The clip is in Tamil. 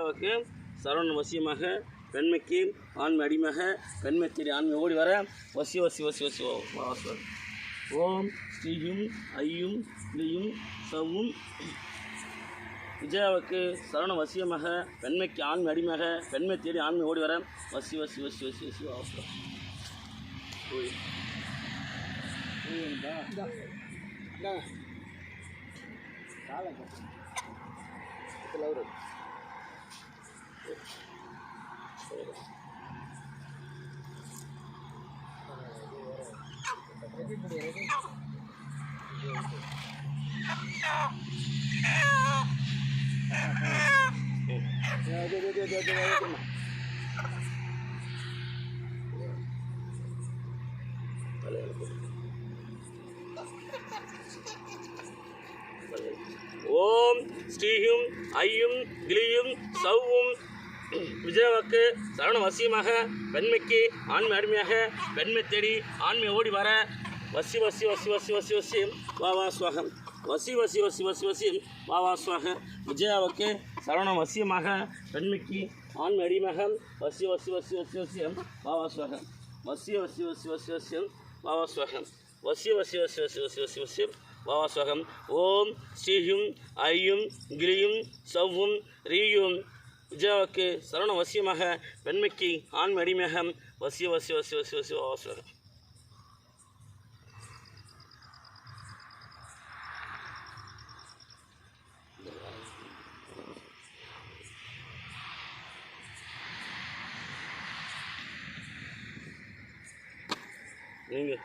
விஜயாவுக்கு சரவண வசியமாக பெண்மைக்கு ஆண்மை அடிமையாக பெண்மை தேடி ஆண்மை ஓடி வர வசி வசி வசி வசி வாசர். ஓம் ஸ்ரீயும் ஐயும் ஸ்ரீயும் சவும் விஜயாவுக்கு சரவண வசியமாக பெண்மைக்கு ஆண்மை அடிமையாக பெண்மை தேடி ஆண்மை ஓடி வர வசி வசி வசி வசி வசி வாசர். ஓம் ஸ்ரீயும் ஐயும் கிளியும் சவ்வும் விஜயாவுக்கு சரவண வசியமாக பெண்மைக்கு ஆண்மை அடிமையாக பெண்மை தேடி ஆண்மை ஓடி வர வசி வசி வசி வசி வசி வசி வா சுவாகம். வசி வசி வசி வசி வசி வா சுவாக. விஜயாவுக்கு சரவண வசியமாக பெண்மைக்கு ஆண்மை அடிமையாக வசி வசி வசி வசி வசி வா சுவாகம். வசி வசி வசி வசி வசி வா சுவாகம். வசி வசி வசி வசி வசி வசி வசி வா சுவாகம். ஓம் ஸ்ரீயும் ஐயும் கிளியும் சவ்வும் ரீயும் விஜயாவுக்கு சரவண வசியமாக பெண்மைக்கு ஆண்மை அடிமையாக வசி வசி வசி வசி வசி வா சுவாகம். நீங்கள்